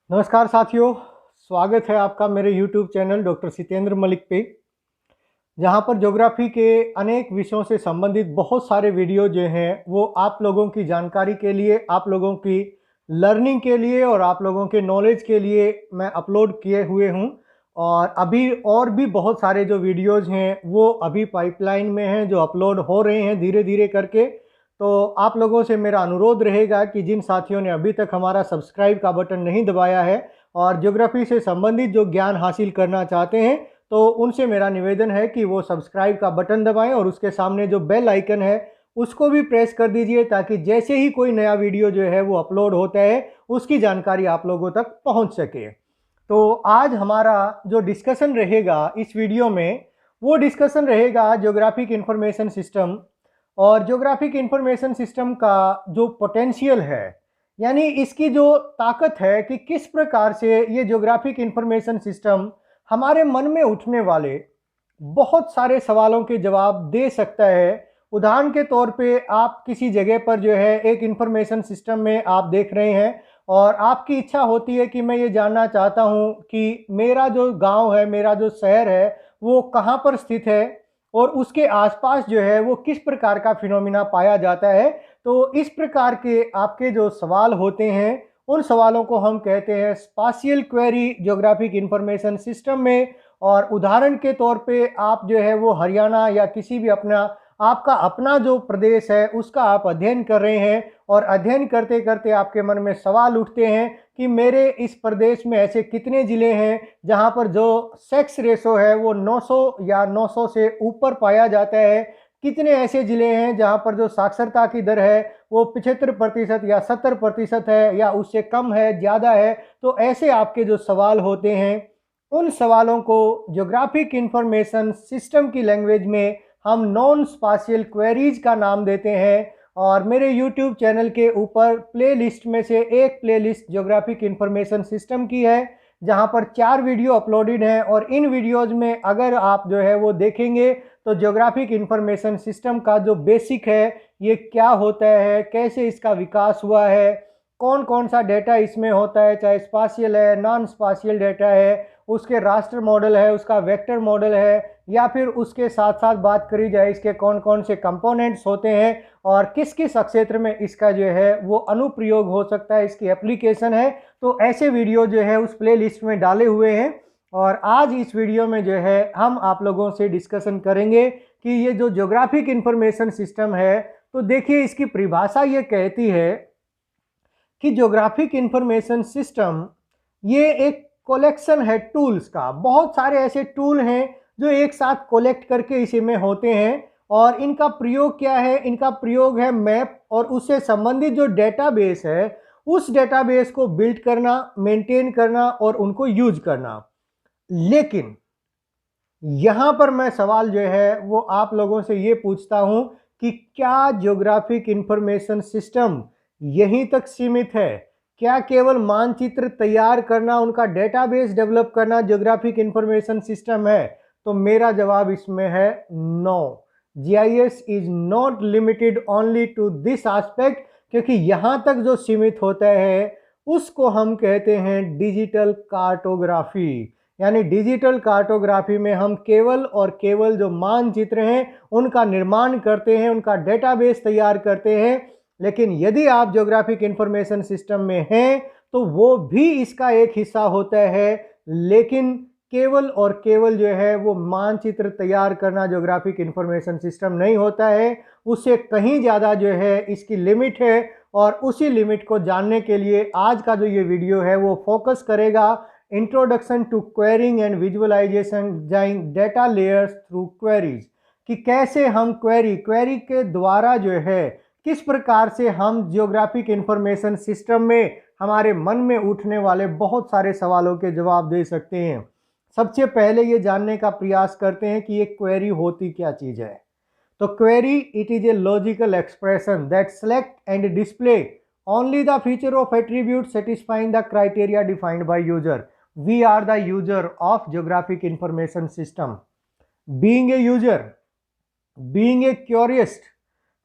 नमस्कार साथियों, स्वागत है आपका मेरे YouTube channel doctor Sitender Malik पे, जहां पर ज्योग्राफी के अनेक विषयों से संबंधित बहुत सारे वीडियो जो हैं वो आप लोगों की जानकारी के लिए, आप लोगों की लर्निंग के लिए और आप लोगों के नॉलेज के लिए मैं अपलोड किए हुए हूं। और अभी और भी बहुत सारे जो वीडियोज़ हैं वो अभी पाइपलाइन में हैं, जो अपलोड हो रहे हैं धीरे धीरे करके। तो आप लोगों से मेरा अनुरोध रहेगा कि जिन साथियों ने अभी तक हमारा सब्सक्राइब का बटन नहीं दबाया है और ज्योग्राफी से संबंधित जो ज्ञान हासिल करना चाहते हैं, तो उनसे मेरा निवेदन है कि वो सब्सक्राइब का बटन दबाएं और उसके सामने जो बेल आइकन है उसको भी प्रेस कर दीजिए, ताकि जैसे ही कोई नया वीडियो जो है वो अपलोड होता है उसकी जानकारी आप लोगों तक पहुंच सके। तो आज हमारा जो डिस्कशन रहेगा इस वीडियो में, वो डिस्कशन रहेगा ज्योग्राफिक इंफॉर्मेशन सिस्टम। और ज्योग्राफिक इंफॉर्मेशन सिस्टम का जो पोटेंशियल है, यानी इसकी जो ताकत है कि किस प्रकार से ये ज्योग्राफिक इंफॉर्मेशन सिस्टम हमारे मन में उठने वाले बहुत सारे सवालों के जवाब दे सकता है। उदाहरण के तौर पे आप किसी जगह पर जो है एक इंफॉर्मेशन सिस्टम में आप देख रहे हैं और आपकी इच्छा होती है कि मैं ये जानना चाहता हूँ कि मेरा जो गांव है, मेरा जो शहर है, वो कहाँ पर स्थित है और उसके आसपास जो है वो किस प्रकार का फिनोमिना पाया जाता है। तो इस प्रकार के आपके जो सवाल होते हैं, उन सवालों को हम कहते हैं spatial query geographic information system में। और उदाहरण के तौर पे आप जो है वो हरियाणा या किसी भी आपका अपना जो प्रदेश है उसका आप अध्ययन कर रहे हैं और अध्ययन करते करते आपके मन में सवाल उठते हैं कि मेरे इस प्रदेश में ऐसे कितने ज़िले हैं जहां पर जो सेक्स रेशो है वो 900 या 900 से ऊपर पाया जाता है, कितने ऐसे ज़िले हैं जहां पर जो साक्षरता की दर है वो 75% या 70% है या उससे कम है, ज़्यादा है। तो ऐसे आपके जो सवाल होते हैं, उन सवालों को ज्योग्राफिक इंफॉर्मेशन सिस्टम की लैंग्वेज में हम नॉन स्पाशियल क्वेरीज का नाम देते हैं। और मेरे YouTube चैनल के ऊपर प्लेलिस्ट में से एक प्लेलिस्ट ज्योग्राफिक इंफॉर्मेशन सिस्टम की है, जहां पर 4 वीडियो अपलोडेड हैं। और इन वीडियोज़ में अगर आप जो है वो देखेंगे तो ज्योग्राफिक इंफॉर्मेशन सिस्टम का जो बेसिक है, ये क्या होता है, कैसे इसका विकास हुआ है, कौन कौन सा डेटा इसमें होता है, चाहे स्पाशियल है, नॉन स्पाशियल डेटा है, उसके रास्टर मॉडल है, उसका वेक्टर मॉडल है, या फिर उसके साथ साथ बात करी जाए इसके कौन कौन से कंपोनेंट्स होते हैं और किस किस क्षेत्र में इसका जो है वो अनुप्रयोग हो सकता है, इसकी एप्लीकेशन है। तो ऐसे वीडियो जो है उस प्ले लिस्ट में डाले हुए हैं। और आज इस वीडियो में जो है हम आप लोगों से डिस्कशन करेंगे कि ये जो ज्योग्राफिक इंफॉर्मेशन सिस्टम है, तो देखिए इसकी परिभाषा ये कहती है कि ज्योग्राफिक इंफॉर्मेशन सिस्टम ये एक कलेक्शन है टूल्स का। बहुत सारे ऐसे टूल हैं जो एक साथ कलेक्ट करके इसी में होते हैं। और इनका प्रयोग क्या है? इनका प्रयोग है मैप और उससे संबंधित जो डेटाबेस है उस डेटाबेस को बिल्ड करना, मेंटेन करना और उनको यूज करना। लेकिन यहां पर मैं सवाल जो है वो आप लोगों से ये पूछता हूं कि क्या ज्योग्राफिक इंफॉर्मेशन सिस्टम यहीं तक सीमित है? क्या केवल मानचित्र तैयार करना, उनका डेटाबेस डेवलप करना ज्योग्राफिक इंफॉर्मेशन सिस्टम है? तो मेरा जवाब इसमें है no. GIS is not limited only to this aspect, क्योंकि यहां तक जो सीमित होता है उसको हम कहते हैं डिजिटल कार्टोग्राफी। यानी डिजिटल कार्टोग्राफी में हम केवल और केवल जो मानचित्र हैं उनका निर्माण करते हैं, उनका डेटाबेस तैयार करते हैं। लेकिन यदि आप ज्योग्राफिक इंफॉर्मेशन सिस्टम में हैं तो वो भी इसका एक हिस्सा होता है, लेकिन केवल और केवल जो है वो मानचित्र तैयार करना ज्योग्राफिक इंफॉर्मेशन सिस्टम नहीं होता है, उससे कहीं ज़्यादा जो है इसकी लिमिट है। और उसी लिमिट को जानने के लिए आज का जो ये वीडियो है वो फोकस करेगा introduction to querying and visualization data layers through queries, कि कैसे हम क्वेरी के द्वारा जो है किस प्रकार से हम ज्योग्राफिक इंफॉर्मेशन सिस्टम में हमारे मन में उठने वाले बहुत सारे सवालों के जवाब दे सकते हैं। सबसे पहले ये जानने का प्रयास करते हैं कि ये क्वेरी होती क्या चीज़ है। तो query, it is a logical expression that select and display only the feature of attribute satisfying the criteria defined by user. We are the user of geographic information system. Being a user, being a curious,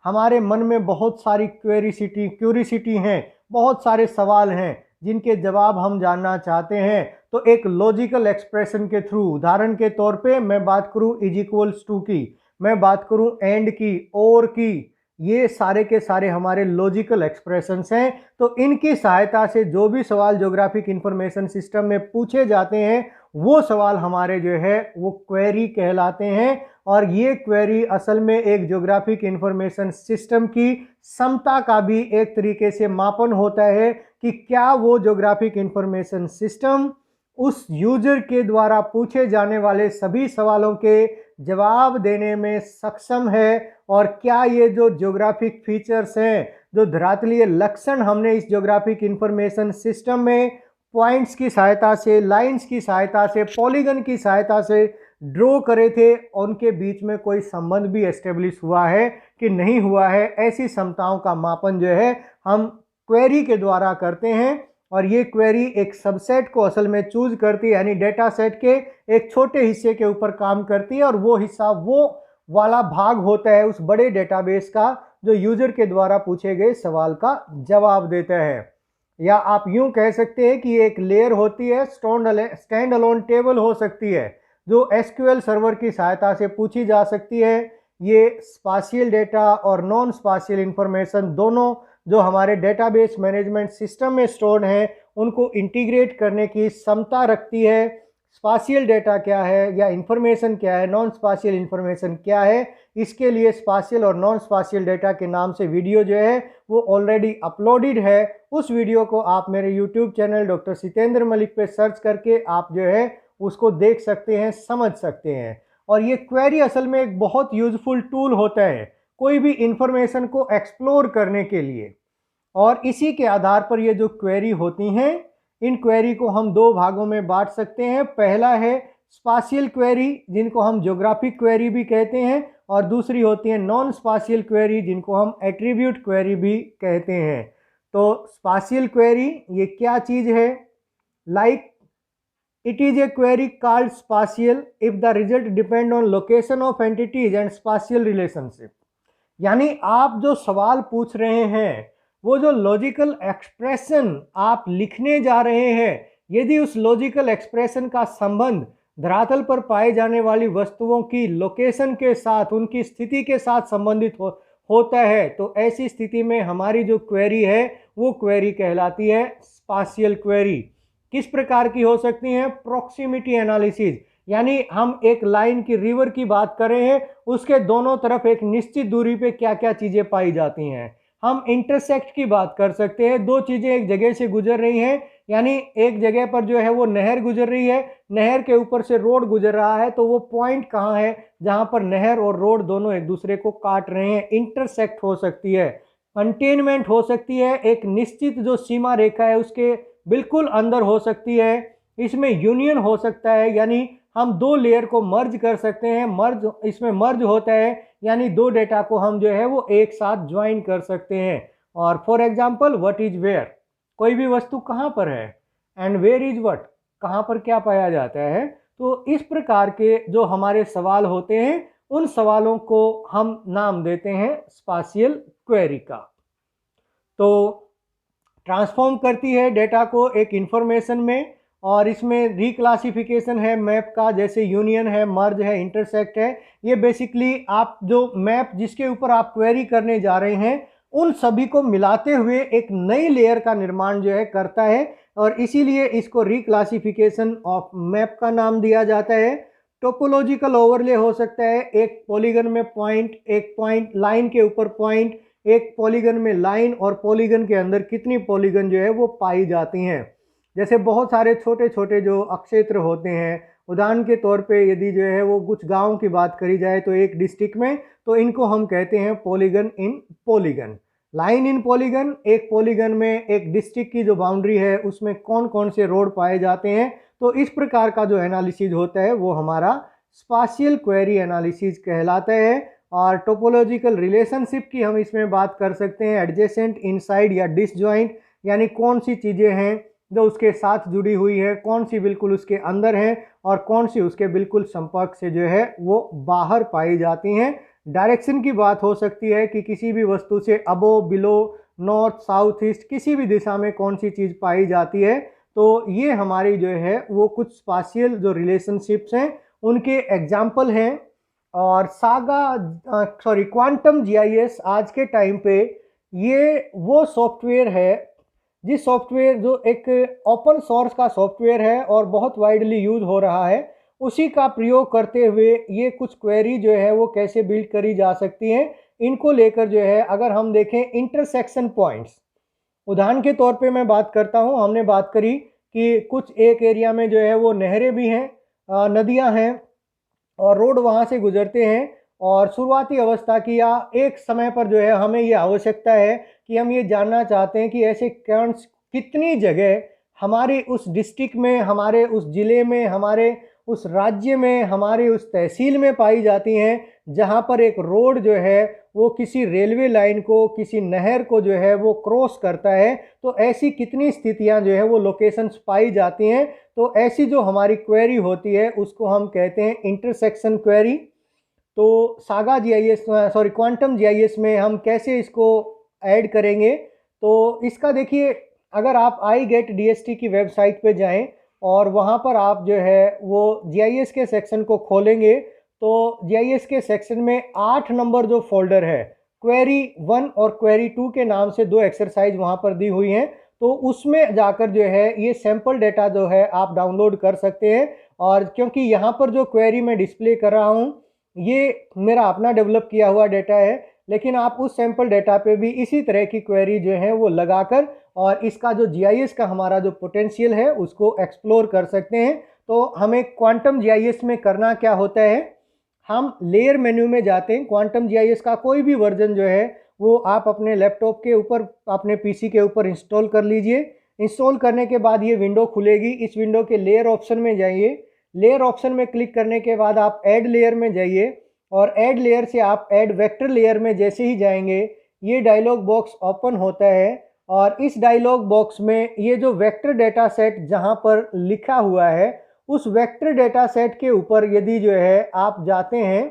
हमारे मन में बहुत सारी curiosity हैं, बहुत सारे सवाल हैं। जिनके जवाब हम जानना चाहते हैं, तो एक लॉजिकल एक्सप्रेशन के थ्रू, उदाहरण के तौर पे मैं बात करूं इज इक्वल्स टू की, मैं बात करूं एंड की, और की, ये सारे के सारे हमारे लॉजिकल एक्सप्रेशंस हैं। तो इनकी सहायता से जो भी सवाल ज्योग्राफिक इंफॉर्मेशन सिस्टम में पूछे जाते हैं वो सवाल हमारे जो है वो क्वेरी कहलाते हैं। और ये क्वेरी असल में एक ज्योग्राफिक इंफॉर्मेशन सिस्टम की क्षमता का भी एक तरीके से मापन होता है कि क्या वो ज्योग्राफिक इंफॉर्मेशन सिस्टम उस यूजर के द्वारा पूछे जाने वाले सभी सवालों के जवाब देने में सक्षम है, और क्या ये जो ज्योग्राफिक फीचर्स हैं, जो धरातलीय लक्षण हमने इस ज्योग्राफिक इंफॉर्मेशन सिस्टम में पॉइंट्स की सहायता से, लाइंस की सहायता से, पॉलीगन की सहायता से ड्रॉ करे थे, उनके बीच में कोई संबंध भी एस्टेब्लिश हुआ है कि नहीं हुआ है। ऐसी क्षमताओं का मापन जो है हम क्वेरी के द्वारा करते हैं। और ये क्वेरी एक सबसेट को असल में चूज करती है, यानी डेटा सेट के एक छोटे हिस्से के ऊपर काम करती है, और वो हिस्सा वो वाला भाग होता है उस बड़े डेटाबेस का जो यूजर के द्वारा पूछे गए सवाल का जवाब देता है। या आप यूं कह सकते हैं कि एक लेयर होती है, स्टैंड अलोन टेबल हो सकती है, जो एसक्यूएल सर्वर की सहायता से पूछी जा सकती है। ये स्पाशियल डेटा और नॉन स्पाशियल इंफॉर्मेशन दोनों जो हमारे डेटाबेस मैनेजमेंट सिस्टम में स्टोर्ड हैं उनको इंटीग्रेट करने की क्षमता रखती है। स्पाशियल डेटा क्या है या इंफॉर्मेशन क्या है, नॉन स्पाशियल इंफॉर्मेशन क्या है, इसके लिए स्पाशियल और नॉन स्पाशियल डेटा के नाम से वीडियो जो है वो ऑलरेडी अपलोडेड है। उस वीडियो को आप मेरे YouTube channel doctor Sitender Malik पे सर्च करके आप जो है उसको देख सकते हैं, समझ सकते हैं। और ये क्वेरी असल में एक बहुत यूजफुल टूल होता है कोई भी इंफॉर्मेशन को एक्सप्लोर करने के लिए। और इसी के आधार पर ये जो क्वेरी होती हैं, इन क्वेरी को हम दो भागों में बांट सकते हैं। पहला है स्पाशियल क्वेरी, जिनको हम ज्योग्राफिक क्वेरी भी कहते हैं, और दूसरी होती है नॉन स्पाशियल क्वेरी, जिनको हम एट्रीब्यूट क्वेरी भी कहते हैं। तो स्पाशियल क्वेरी ये क्या चीज़ है? Like it is a query called spatial if the result depend on location of entities and spatial relationship. यानी आप जो सवाल पूछ रहे हैं, वो जो लॉजिकल एक्सप्रेशन आप लिखने जा रहे हैं, यदि उस लॉजिकल एक्सप्रेशन का संबंध धरातल पर पाए जाने वाली वस्तुओं की लोकेशन के साथ, उनकी स्थिति के साथ संबंधित होता है, तो ऐसी स्थिति में हमारी जो क्वेरी है वो क्वेरी कहलाती है स्पाशियल क्वेरी। किस प्रकार की हो सकती हैं? प्रॉक्सिमिटी एनालिसिस, यानी हम एक लाइन की, रिवर की बात कर रहे हैं, उसके दोनों तरफ एक निश्चित दूरी पे क्या क्या चीज़ें पाई जाती हैं। हम इंटरसेक्ट की बात कर सकते हैं, दो चीज़ें एक जगह से गुजर रही हैं, यानी एक जगह पर जो है वो नहर गुजर रही है, नहर के ऊपर से रोड गुजर रहा है, तो वो पॉइंट कहाँ है जहाँ पर नहर और रोड दोनों एक दूसरे को काट रहे हैं। इंटरसेक्ट हो सकती है। कंटेनमेंट हो सकती है, एक निश्चित जो सीमा रेखा है उसके बिल्कुल अंदर हो सकती है। इसमें यूनियन हो सकता है, यानी हम दो लेयर को मर्ज कर सकते हैं। मर्ज, इसमें मर्ज होता है, यानी दो डेटा को हम जो है वो एक साथ ज्वाइन कर सकते हैं। और for example what is where, कोई भी वस्तु कहाँ पर है, एंड वेयर इज व्हाट, कहाँ पर क्या पाया जाता है। तो इस प्रकार के जो हमारे सवाल होते हैं, उन सवालों को हम नाम देते हैं स्पाशियल क्वेरी का। तो ट्रांसफॉर्म करती है डेटा को एक इंफॉर्मेशन में, और इसमें रिक्लासिफिकेशन है मैप का, जैसे यूनियन है, मर्ज है, इंटरसेक्ट है। ये बेसिकली आप जो मैप जिसके ऊपर आप क्वेरी करने जा रहे हैं उन सभी को मिलाते हुए एक नई लेयर का निर्माण जो है करता है, और इसीलिए इसको रिक्लासिफिकेशन ऑफ मैप का नाम दिया जाता है। टोपोलॉजिकल ओवरले हो सकता है, एक पॉलीगन में पॉइंट, एक पॉइंट लाइन के ऊपर पॉइंट, एक पॉलीगन में लाइन, और पॉलीगन के अंदर कितनी पॉलीगन जो है वो पाई जाती हैं। जैसे बहुत सारे छोटे छोटे जो अक्षेत्र होते हैं, उदाहरण के तौर पे यदि जो है वो कुछ गांव की बात करी जाए तो एक डिस्ट्रिक्ट में, तो इनको हम कहते हैं polygon in polygon, line in polygon. एक पॉलीगन में एक डिस्ट्रिक्ट की जो बाउंड्री है उसमें कौन कौन से रोड पाए जाते हैं। तो इस प्रकार का जो एनालिसिस होता है वो हमारा स्पाशियल क्वेरी एनालिसिस कहलाता है। और टोपोलॉजिकल रिलेशनशिप की हम इसमें बात कर सकते हैं, एडजेसेंट, इनसाइड या डिसजॉइंट, यानी कौन सी चीज़ें हैं जो उसके साथ जुड़ी हुई है, कौन सी बिल्कुल उसके अंदर है और कौन सी उसके बिल्कुल संपर्क से जो है वो बाहर पाई जाती हैं। डायरेक्शन की बात हो सकती है कि किसी भी वस्तु से अबो, बिलो, नॉर्थ साउथ ईस्ट किसी भी दिशा में कौन सी चीज़ पाई जाती है। तो ये हमारी जो है वो कुछ स्पाशियल जो रिलेशनशिप्स हैं उनके एग्जाम्पल हैं। और क्वांटम जीआईएस आज के टाइम पे ये वो सॉफ्टवेयर है जिस सॉफ्टवेयर जो एक ओपन सोर्स का सॉफ्टवेयर है और बहुत वाइडली यूज हो रहा है, उसी का प्रयोग करते हुए ये कुछ क्वेरी जो है वो कैसे बिल्ड करी जा सकती हैं, इनको लेकर जो है अगर हम देखें इंटरसेक्शन पॉइंट्स, उदाहरण के तौर पे मैं बात करता हूँ। हमने बात करी कि कुछ एक एरिया में जो है वो नहरें भी हैं, नदियाँ हैं और रोड वहाँ से गुजरते हैं, और शुरुआती अवस्था की या एक समय पर जो है हमें ये आवश्यकता है कि हम ये जानना चाहते हैं कि ऐसे कितनी जगह हमारे उस डिस्ट्रिक्ट में, हमारे उस ज़िले में, हमारे उस राज्य में, हमारे उस तहसील में पाई जाती हैं जहाँ पर एक रोड जो है वो किसी रेलवे लाइन को, किसी नहर को जो है वो क्रॉस करता है। तो ऐसी कितनी स्थितियाँ जो है वो लोकेशंस पाई जाती हैं। तो ऐसी जो हमारी क्वेरी होती है उसको हम कहते हैं इंटरसेक्शन क्वेरी। तो क्वांटम जीआईएस में हम कैसे इसको ऐड करेंगे, तो इसका देखिए, अगर आप iGetDST की वेबसाइट पे जाएं और वहाँ पर आप जो है वो जीआईएस के सेक्शन को खोलेंगे, तो जीआईएस के सेक्शन में 8 नंबर जो फोल्डर है, क्वेरी 1 और क्वेरी 2 के नाम से 2 एक्सरसाइज वहाँ पर दी हुई हैं। तो उसमें जाकर जो है ये सैंपल डेटा जो है आप डाउनलोड कर सकते हैं। और क्योंकि यहाँ पर जो क्वेरी मैं डिस्प्ले कर रहा हूँ ये मेरा अपना डेवलप किया हुआ डेटा है, लेकिन आप उस सैंपल डेटा पे भी इसी तरह की क्वेरी जो है वो लगाकर और इसका जो जीआईएस का हमारा जो पोटेंशियल है उसको एक्सप्लोर कर सकते हैं। तो हमें क्वांटम जीआईएस में करना क्या होता है, हम लेयर मेन्यू में जाते हैं। क्वांटम जीआईएस का कोई भी वर्जन जो है वो आप अपने लैपटॉप के ऊपर, अपने पीसी के ऊपर इंस्टॉल कर लीजिए। इंस्टॉल करने के बाद ये विंडो खुलेगी। इस विंडो के लेयर ऑप्शन में जाइए। लेयर ऑप्शन में क्लिक करने के बाद आप ऐड लेयर में जाइए और ऐड लेयर से आप ऐड वेक्टर लेयर में जैसे ही जाएंगे ये डायलॉग बॉक्स ओपन होता है। और इस डायलॉग बॉक्स में ये जो वेक्टर डेटा सेट जहाँ पर लिखा हुआ है उस वेक्टर डेटा सेट के ऊपर यदि जो है आप जाते हैं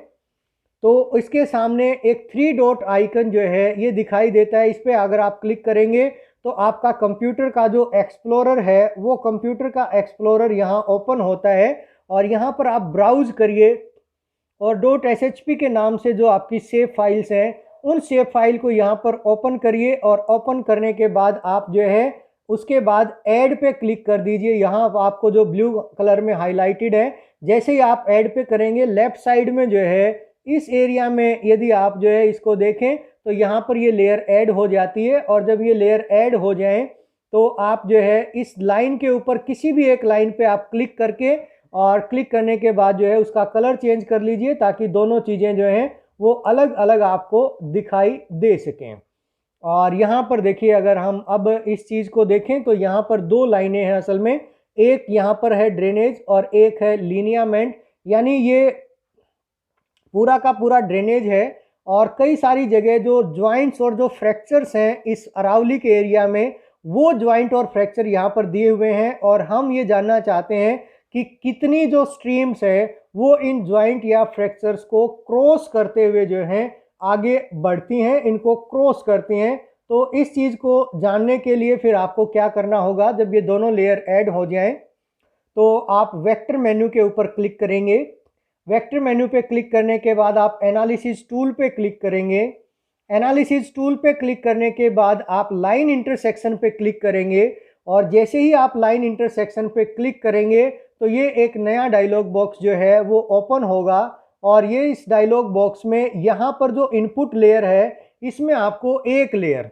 तो इसके सामने एक 3 डॉट आइकन जो है ये दिखाई देता है। इस पर अगर आप क्लिक करेंगे तो आपका कंप्यूटर का जो एक्सप्लोरर है वो कंप्यूटर का एक्सप्लोरर यहाँ ओपन होता है और यहाँ पर आप ब्राउज करिए और .shp के नाम से जो आपकी सेव फाइल्स हैं उन सेव फाइल को यहाँ पर ओपन करिए। और ओपन करने के बाद आप जो है उसके बाद ऐड पे क्लिक कर दीजिए। यहाँ आपको जो ब्लू कलर में हाईलाइटेड है, जैसे ही आप ऐड पे करेंगे लेफ्ट साइड में जो है इस एरिया में यदि आप जो है इसको देखें तो यहाँ पर ये लेयर ऐड हो जाती है। और जब ये लेयर ऐड हो जाए तो आप जो है इस लाइन के ऊपर किसी भी एक लाइन पे आप क्लिक करके और क्लिक करने के बाद जो है उसका कलर चेंज कर लीजिए ताकि दोनों चीज़ें जो हैं वो अलग अलग आपको दिखाई दे सकें। और यहाँ पर देखिए, अगर हम अब इस चीज़ को देखें तो यहाँ पर 2 लाइनें हैं असल में। एक यहाँ पर है ड्रेनेज और एक है लीनियामेंट, यानी ये पूरा का पूरा ड्रेनेज है। और कई सारी जगह जो ज्वाइंट्स और जो फ्रैक्चर्स हैं इस अरावली के एरिया में, वो ज्वाइंट और फ्रैक्चर यहाँ पर दिए हुए हैं। और हम ये जानना चाहते हैं कि कितनी जो स्ट्रीम्स है वो इन ज्वाइंट या फ्रैक्चर्स को क्रॉस करते हुए जो हैं आगे बढ़ती हैं, इनको क्रॉस करती हैं। तो इस चीज़ को जानने के लिए फिर आपको क्या करना होगा, जब ये दोनों लेयर ऐड हो जाएं तो आप वेक्टर मेन्यू के ऊपर क्लिक करेंगे। वेक्टर मेन्यू पे क्लिक करने के बाद आप एनालिसिस टूल पे क्लिक करेंगे। एनालिसिस टूल पे क्लिक करने के बाद आप लाइन इंटरसेक्शन पे क्लिक करेंगे। और जैसे ही आप लाइन इंटरसेक्शन पे क्लिक करेंगे तो ये एक नया डायलॉग बॉक्स जो है वो ओपन होगा। और ये इस डायलॉग बॉक्स में यहाँ पर जो इनपुट लेयर है इसमें आपको एक लेयर,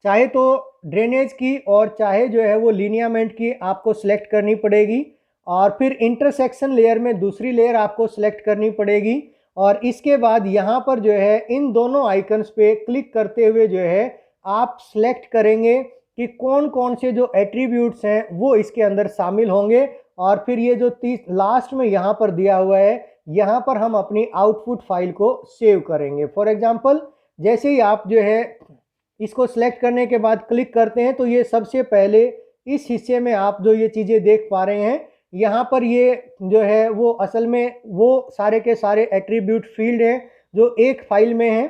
चाहे तो ड्रेनेज की और चाहे जो है वो लीनियामेंट की, आपको सिलेक्ट करनी पड़ेगी। और फिर इंटरसेक्शन लेयर में दूसरी लेयर आपको सिलेक्ट करनी पड़ेगी। और इसके बाद यहाँ पर जो है इन दोनों आइकन्स पे क्लिक करते हुए जो है आप सिलेक्ट करेंगे कि कौन कौन से जो एट्रीब्यूट्स हैं वो इसके अंदर शामिल होंगे। और फिर ये जो लास्ट में यहाँ पर दिया हुआ है, यहाँ पर हम अपनी आउटपुट फाइल को सेव करेंगे। फॉर एग्जांपल, जैसे ही आप जो है इसको सिलेक्ट करने के बाद क्लिक करते हैं तो ये सबसे पहले इस हिस्से में आप जो ये चीज़ें देख पा रहे हैं, यहाँ पर ये जो है वो असल में वो सारे के सारे एट्रीब्यूट फील्ड हैं जो एक फाइल में हैं।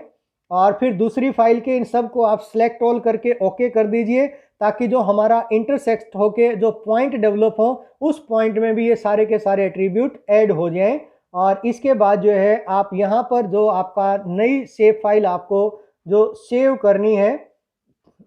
और फिर दूसरी फाइल के इन सब को आप सेलेक्ट ऑल करके ओके कर दीजिए, ताकि जो हमारा इंटरसेक्ट होके जो पॉइंट डेवलप हो उस पॉइंट में भी ये सारे के सारे एट्रीब्यूट ऐड हो जाएं। और इसके बाद जो है आप यहाँ पर जो आपका नई सेव फाइल आपको जो सेव करनी है,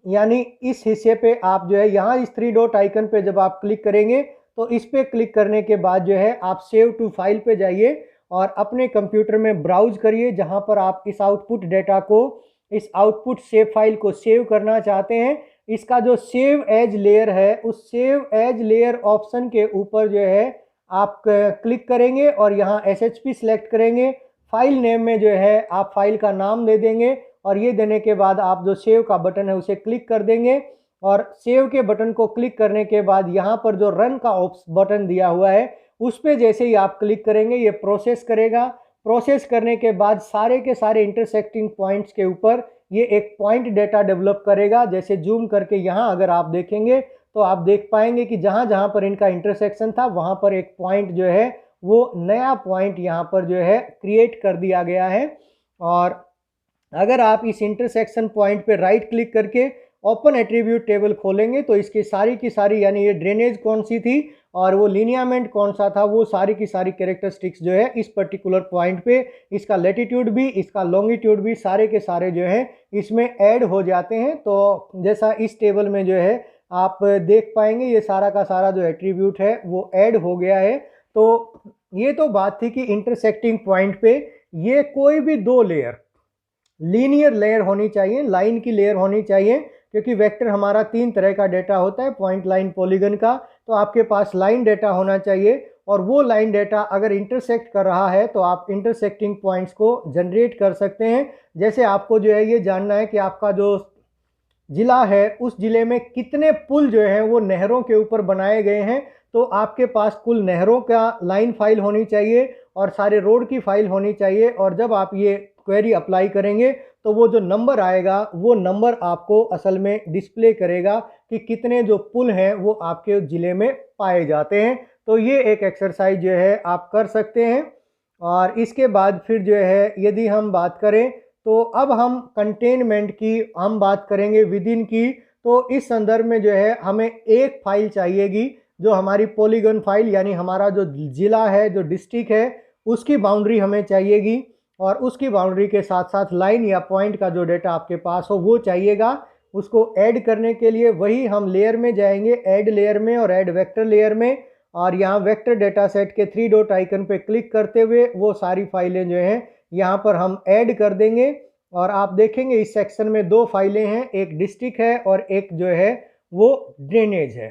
यानी इस हिस्से पे आप जो है यहाँ इस 3 डॉट आइकन पे जब आप क्लिक करेंगे तो इस पे क्लिक करने के बाद जो है आप सेव टू फाइल पे जाइए और अपने कंप्यूटर में ब्राउज करिए, जहाँ पर आप इस आउटपुट डेटा को, इस आउटपुट सेव फाइल को सेव करना चाहते हैं। इसका जो सेव एज लेयर है, उस सेव एज लेयर ऑप्शन के ऊपर जो है आप क्लिक करेंगे और यहाँ SHP सिलेक्ट करेंगे। फाइल नेम में जो है आप फाइल का नाम दे देंगे और ये देने के बाद आप जो सेव का बटन है उसे क्लिक कर देंगे। और सेव के बटन को क्लिक करने के बाद यहाँ पर जो रन का बटन दिया हुआ है उस पर जैसे ही आप क्लिक करेंगे ये प्रोसेस करेगा। प्रोसेस करने के बाद सारे के सारे इंटरसेक्टिंग पॉइंट्स के ऊपर ये एक पॉइंट डेटा डेवलप करेगा। जैसे जूम करके यहाँ अगर आप देखेंगे तो आप देख पाएंगे कि जहाँ जहाँ पर इनका इंटरसेक्शन था वहाँ पर एक पॉइंट जो है वो नया पॉइंट यहाँ पर जो है क्रिएट कर दिया गया है। और अगर आप इस इंटरसेक्शन पॉइंट पे राइट क्लिक करके ओपन एट्रीब्यूट टेबल खोलेंगे तो इसकी सारी की सारी, यानी ये ड्रेनेज कौन सी थी और वो लिनियामेंट कौन सा था, वो सारी की सारी कैरेक्टरिस्टिक्स जो है इस पर्टिकुलर पॉइंट पे, इसका लैटिट्यूड भी, इसका लॉन्गिट्यूड भी, सारे के सारे जो है इसमें ऐड हो जाते हैं। तो जैसा इस टेबल में जो है आप देख पाएंगे ये सारा का सारा जो एट्रीब्यूट है वो ऐड हो गया है। तो ये तो बात थी कि इंटरसेक्टिंग पॉइंट पे ये कोई भी 2 लेयर, लीनियर लेयर होनी चाहिए, लाइन की लेयर होनी चाहिए, क्योंकि वेक्टर हमारा 3 तरह का डेटा होता है, पॉइंट, लाइन, पॉलीगन का। तो आपके पास लाइन डेटा होना चाहिए और वो लाइन डेटा अगर इंटरसेक्ट कर रहा है तो आप इंटरसेक्टिंग पॉइंट्स को जनरेट कर सकते हैं। जैसे आपको जो है ये जानना है कि आपका जो जिला है उस जिले में कितने पुल जो हैं वो नहरों के ऊपर बनाए गए हैं, तो आपके पास कुल नहरों का लाइन फाइल होनी चाहिए और सारे रोड की फाइल होनी चाहिए। और जब आप ये क्वेरी अप्लाई करेंगे तो वो जो नंबर आएगा वो नंबर आपको असल में डिस्प्ले करेगा कि कितने जो पुल हैं वो आपके ज़िले में पाए जाते हैं। तो ये एक एक्सरसाइज जो है आप कर सकते हैं। और इसके बाद फिर जो है यदि हम बात करें तो अब हम कंटेनमेंट की हम बात करेंगे, विदिन की। तो इस संदर्भ में जो है हमें एक फाइल चाहिएगी जो हमारी पॉलीगन फाइल, यानी हमारा जो ज़िला है, जो डिस्ट्रिक्ट है, उसकी बाउंड्री हमें चाहिएगी और उसकी बाउंड्री के साथ साथ लाइन या पॉइंट का जो डेटा आपके पास हो वो चाहिएगा। उसको ऐड करने के लिए वही हम लेयर में जाएंगे, ऐड लेयर में और ऐड वेक्टर लेयर में, और यहाँ वेक्टर डेटा सेट के 3 डॉट आइकन पे क्लिक करते हुए वो सारी फाइलें जो हैं यहाँ पर हम ऐड कर देंगे। और आप देखेंगे इस सेक्शन में 2 फाइलें हैं, एक डिस्ट्रिक्ट है और एक जो है वो ड्रेनेज है।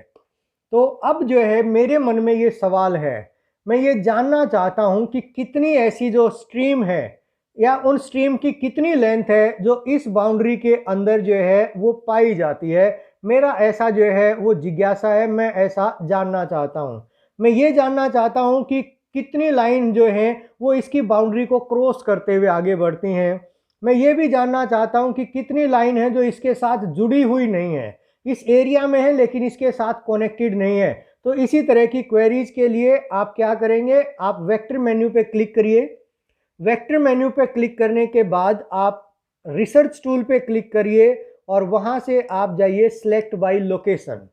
तो अब जो है मेरे मन में ये सवाल है, मैं ये जानना चाहता हूँ कि कितनी ऐसी जो स्ट्रीम है या उन स्ट्रीम की कितनी लेंथ है जो इस बाउंड्री के अंदर जो है वो पाई जाती है। मेरा ऐसा जो है वो जिज्ञासा है, मैं ऐसा जानना चाहता हूँ। मैं ये जानना चाहता हूँ कि कितनी लाइन जो है वो इसकी बाउंड्री को क्रॉस करते हुए आगे बढ़ती हैं। मैं ये भी जानना चाहता हूँ कि कितनी लाइन है जो इसके साथ जुड़ी हुई नहीं है, इस एरिया में है लेकिन इसके साथ कनेक्टेड नहीं है। तो इसी तरह की क्वेरीज के लिए आप क्या करेंगे, आप वेक्टर मेन्यू पे क्लिक करिए। वेक्टर मेन्यू पे क्लिक करने के बाद आप रिसर्च टूल पे क्लिक करिए और वहाँ से आप जाइए सिलेक्ट बाय लोकेशन।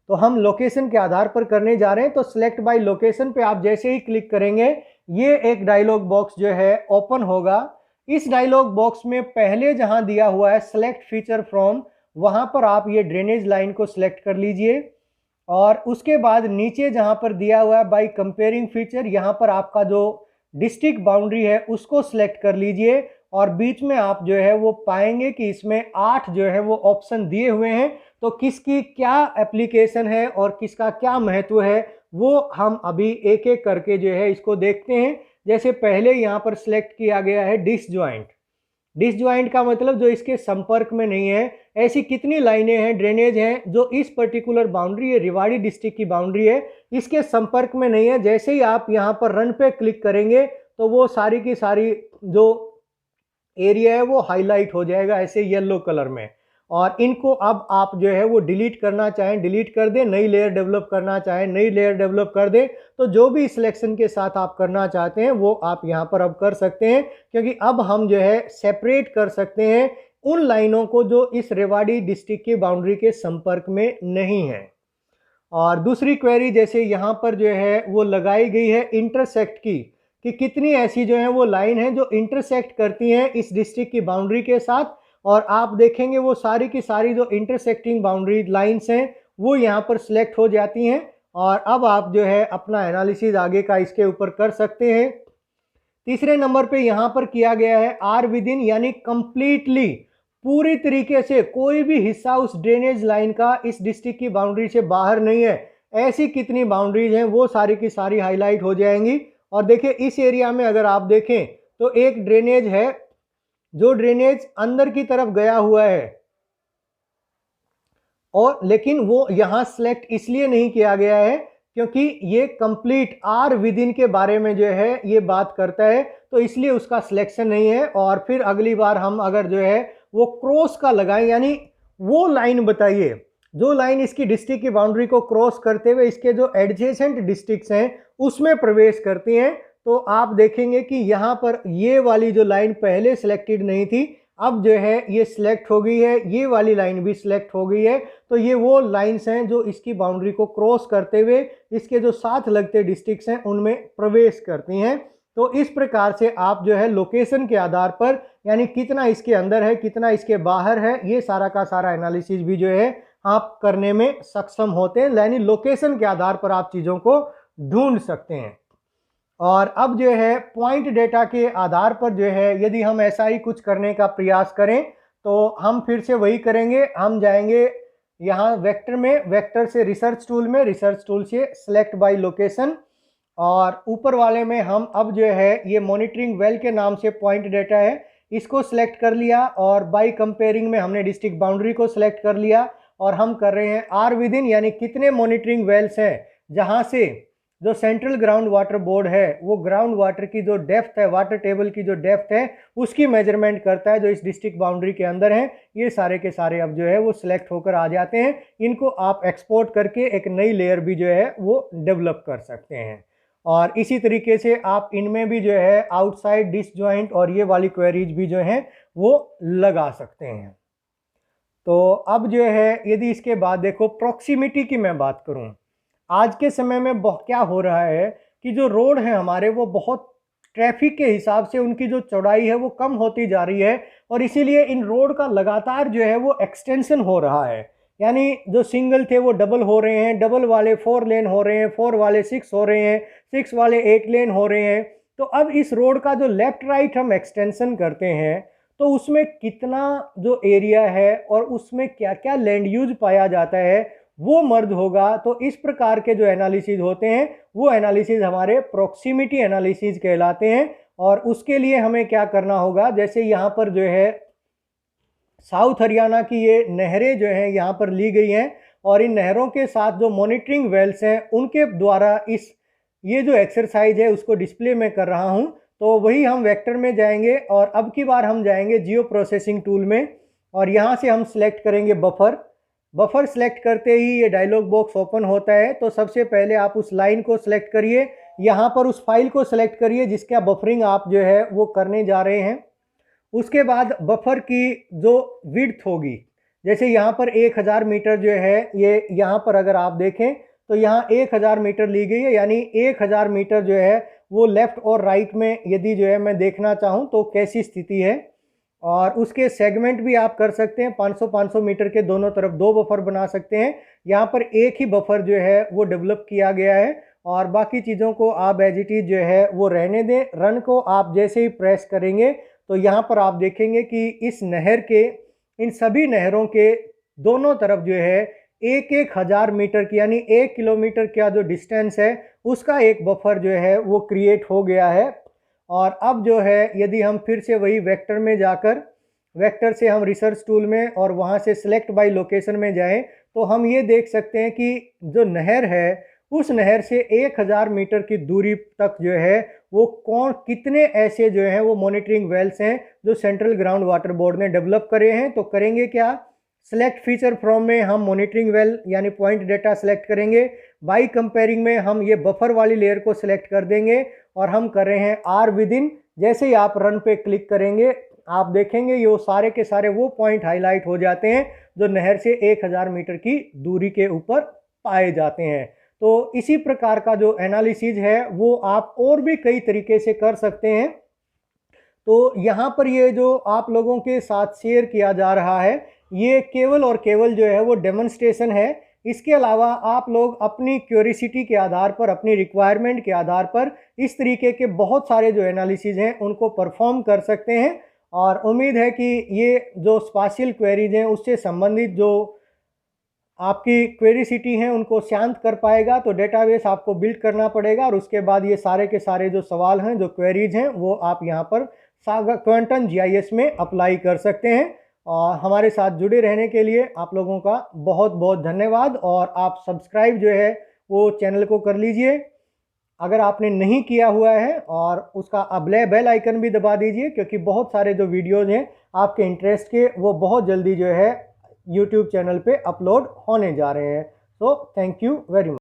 तो हम लोकेशन के आधार पर करने जा रहे हैं, तो सिलेक्ट बाय लोकेशन पे आप जैसे ही क्लिक करेंगे ये एक डायलॉग बॉक्स जो है ओपन होगा। इस डायलॉग बॉक्स में पहले जहां दिया हुआ है सेलेक्ट फीचर फ्रॉम, वहां पर आप ये ड्रेनेज लाइन को सिलेक्ट कर लीजिए और उसके बाद नीचे जहां पर दिया हुआ है बाय कंपेयरिंग फीचर, यहाँ पर आपका जो डिस्ट्रिक्ट बाउंड्री है उसको सिलेक्ट कर लीजिए और बीच में आप जो है वो पाएंगे कि इसमें 8 जो है वो ऑप्शन दिए हुए हैं। तो किसकी क्या एप्लीकेशन है और किसका क्या महत्व है वो हम अभी एक एक करके जो है इसको देखते हैं। जैसे पहले यहाँ पर सिलेक्ट किया गया है डिसजॉइंट। डिसजॉइंट का मतलब जो इसके संपर्क में नहीं है। ऐसी कितनी लाइनें हैं, ड्रेनेज हैं जो इस पर्टिकुलर बाउंड्री है, रेवाड़ी डिस्ट्रिक्ट की बाउंड्री है, इसके संपर्क में नहीं है। जैसे ही आप यहाँ पर रन पे क्लिक करेंगे तो वो सारी की सारी जो एरिया है वो हाईलाइट हो जाएगा ऐसे येलो कलर में। और इनको अब आप जो है वो डिलीट करना चाहें डिलीट कर दें, नई लेयर डेवलप करना चाहें नई लेयर डेवलप कर दें। तो जो भी सिलेक्शन के साथ आप करना चाहते हैं वो आप यहाँ पर अब कर सकते हैं, क्योंकि अब हम जो है सेपरेट कर सकते हैं उन लाइनों को जो इस रेवाड़ी डिस्ट्रिक्ट की बाउंड्री के संपर्क में नहीं है। और दूसरी क्वेरी जैसे यहाँ पर जो है वो लगाई गई है इंटरसेक्ट की, कि कितनी ऐसी जो है वो लाइन है जो इंटरसेक्ट करती हैं इस डिस्ट्रिक्ट की बाउंड्री के साथ, और आप देखेंगे वो सारी की सारी जो इंटरसेक्टिंग बाउंड्री लाइंस हैं वो यहाँ पर सिलेक्ट हो जाती हैं। और अब आप जो है अपना एनालिसिस आगे का इसके ऊपर कर सकते हैं। तीसरे नंबर पे यहाँ पर किया गया है आर विद इन, यानी कंप्लीटली पूरी तरीके से कोई भी हिस्सा उस ड्रेनेज लाइन का इस डिस्ट्रिक्ट की बाउंड्री से बाहर नहीं है। ऐसी कितनी बाउंड्रीज हैं वो सारी की सारी हाईलाइट हो जाएंगी। और देखिए इस एरिया में अगर आप देखें तो एक ड्रेनेज है जो ड्रेनेज अंदर की तरफ गया हुआ है, और लेकिन वो यहाँ सिलेक्ट इसलिए नहीं किया गया है क्योंकि ये कंप्लीट आर विद इन के बारे में जो है ये बात करता है, तो इसलिए उसका सिलेक्शन नहीं है। और फिर अगली बार हम अगर जो है वो क्रॉस का लगाएं, यानी वो लाइन बताइए जो लाइन इसकी डिस्ट्रिक्ट की बाउंड्री को क्रॉस करते हुए इसके जो एडजेसेंट डिस्ट्रिक्ट्स हैं उसमें प्रवेश करती हैं, तो आप देखेंगे कि यहाँ पर ये वाली जो लाइन पहले सिलेक्टेड नहीं थी अब जो है ये सिलेक्ट हो गई है, ये वाली लाइन भी सिलेक्ट हो गई है। तो ये वो लाइंस हैं जो इसकी बाउंड्री को क्रॉस करते हुए इसके जो साथ लगते डिस्ट्रिक्ट्स हैं उनमें प्रवेश करती हैं। तो इस प्रकार से आप जो है लोकेशन के आधार पर, यानी कितना इसके अंदर है कितना इसके बाहर है, ये सारा का सारा एनालिसिस भी जो है आप करने में सक्षम होते हैं, यानी लोकेशन के आधार पर आप चीज़ों को ढूंढ सकते हैं। और अब जो है पॉइंट डेटा के आधार पर जो है यदि हम ऐसा ही कुछ करने का प्रयास करें तो हम फिर से वही करेंगे, हम जाएंगे यहाँ वेक्टर में, वेक्टर से रिसर्च टूल में, रिसर्च टूल से सिलेक्ट बाय लोकेशन, और ऊपर वाले में हम अब जो है ये मॉनिटरिंग वेल के नाम से पॉइंट डेटा है इसको सिलेक्ट कर लिया, और बाय कंपेयरिंग में हमने डिस्ट्रिक्ट बाउंड्री को सिलेक्ट कर लिया, और हम कर रहे हैं आर विद इन, यानी कितने मॉनिटरिंग वेल्स हैं जहाँ से जो सेंट्रल ग्राउंड वाटर बोर्ड है वो ग्राउंड वाटर की जो डेप्थ है, वाटर टेबल की जो डेप्थ है उसकी मेजरमेंट करता है जो इस डिस्ट्रिक्ट बाउंड्री के अंदर है। ये सारे के सारे अब जो है वो सिलेक्ट होकर आ जाते हैं। इनको आप एक्सपोर्ट करके एक नई लेयर भी जो है वो डेवलप कर सकते हैं। और इसी तरीके से आप इनमें भी जो है आउटसाइड डिसजॉइंट और ये वाली क्वेरीज भी जो हैं वो लगा सकते हैं। तो अब जो है यदि इसके बाद देखो प्रॉक्सिमिटी की मैं बात करूं, आज के समय में क्या हो रहा है कि जो रोड है हमारे वो बहुत ट्रैफिक के हिसाब से उनकी जो चौड़ाई है वो कम होती जा रही है, और इसीलिए इन रोड का लगातार जो है वो एक्सटेंशन हो रहा है। यानी जो सिंगल थे वो डबल हो रहे हैं, डबल वाले 4 लेन हो रहे हैं, 4 वाले 6 हो रहे हैं, 6 वाले 8 लेन हो रहे हैं। तो अब इस रोड का जो लेफ्ट राइट हम एक्सटेंशन करते हैं तो उसमें कितना जो एरिया है और उसमें क्या क्या लैंड यूज पाया जाता है वो मर्ज होगा। तो इस प्रकार के जो एनालिसिस होते हैं वो एनालिसिस हमारे प्रॉक्सिमिटी एनालिसिस कहलाते हैं। और उसके लिए हमें क्या करना होगा, जैसे यहाँ पर जो है साउथ हरियाणा की ये नहरें जो हैं यहाँ पर ली गई हैं, और इन नहरों के साथ जो मॉनिटरिंग वेल्स हैं उनके द्वारा ये जो एक्सरसाइज है उसको डिस्प्ले में कर रहा हूँ। तो वही हम वेक्टर में जाएंगे, और अब की बार हम जाएंगे जियो प्रोसेसिंग टूल में, और यहाँ से हम सिलेक्ट करेंगे बफर सेलेक्ट करते ही ये डायलॉग बॉक्स ओपन होता है। तो सबसे पहले आप उस लाइन को सिलेक्ट करिए, यहाँ पर उस फाइल को सिलेक्ट करिए जिसका बफरिंग आप जो है वो करने जा रहे हैं। उसके बाद बफर की जो विड्थ होगी, जैसे यहाँ पर 1000 मीटर जो है ये यहाँ पर अगर आप देखें तो यहाँ 1000 मीटर ली गई है, यानी 1000 मीटर जो है वो लेफ्ट और राइट में यदि जो है मैं देखना चाहूँ तो कैसी स्थिति है। और उसके सेगमेंट भी आप कर सकते हैं, 500-500 मीटर के दोनों तरफ 2 बफर बना सकते हैं। यहाँ पर एक ही बफर जो है वो डेवलप किया गया है, और बाकी चीज़ों को आप एज इट इज़ जो है वो रहने दें। रन को आप जैसे ही प्रेस करेंगे तो यहाँ पर आप देखेंगे कि इस नहर के, इन सभी नहरों के दोनों तरफ जो है 1000 मीटर की, यानी 1 किलोमीटर का जो डिस्टेंस है उसका एक बफर जो है वो क्रिएट हो गया है। और अब जो है यदि हम फिर से वही वेक्टर में जाकर, वेक्टर से हम रिसर्च टूल में और वहाँ से सिलेक्ट बाय लोकेशन में जाएं तो हम ये देख सकते हैं कि जो नहर है उस नहर से 1000 मीटर की दूरी तक जो है वो कितने ऐसे जो हैं वो मॉनिटरिंग वेल्स हैं जो सेंट्रल ग्राउंड वाटर बोर्ड ने डेवलप करे हैं। तो करेंगे क्या, सेलेक्ट फीचर फ्रॉम में हम मॉनिटरिंग वेल यानी पॉइंट डेटा सेलेक्ट करेंगे। बाई कंपेयरिंग में हम ये बफर वाली लेयर को सिलेक्ट कर देंगे और हम कर रहे हैं आर विद इन। जैसे ही आप रन पे क्लिक करेंगे आप देखेंगे ये सारे के सारे वो पॉइंट हाईलाइट हो जाते हैं जो नहर से 1000 मीटर की दूरी के ऊपर पाए जाते हैं। तो इसी प्रकार का जो एनालिसिस है वो आप और भी कई तरीके से कर सकते हैं। तो यहाँ पर ये जो आप लोगों के साथ शेयर किया जा रहा है ये केवल और केवल जो है वो डेमोन्स्ट्रेशन है। इसके अलावा आप लोग अपनी क्यूरियोसिटी के आधार पर, अपनी रिक्वायरमेंट के आधार पर इस तरीके के बहुत सारे जो एनालिसिस हैं उनको परफॉर्म कर सकते हैं। और उम्मीद है कि ये जो स्पाशियल क्वेरीज हैं उससे संबंधित जो आपकी क्वेरीसिटी हैं उनको शांत कर पाएगा। तो डेटाबेस आपको बिल्ड करना पड़ेगा और उसके बाद ये सारे के सारे जो सवाल हैं, जो क्वेरीज हैं, वो आप यहाँ पर क्वांटम जीआईएस में अप्लाई कर सकते हैं। और हमारे साथ जुड़े रहने के लिए आप लोगों का बहुत बहुत धन्यवाद। और आप सब्सक्राइब जो है वो चैनल को कर लीजिए अगर आपने नहीं किया हुआ है, और उसका बेल आइकन भी दबा दीजिए क्योंकि बहुत सारे जो वीडियोज़ हैं आपके इंटरेस्ट के वो बहुत जल्दी जो है यूट्यूब चैनल पे अपलोड होने जा रहे हैं। So thank you very much.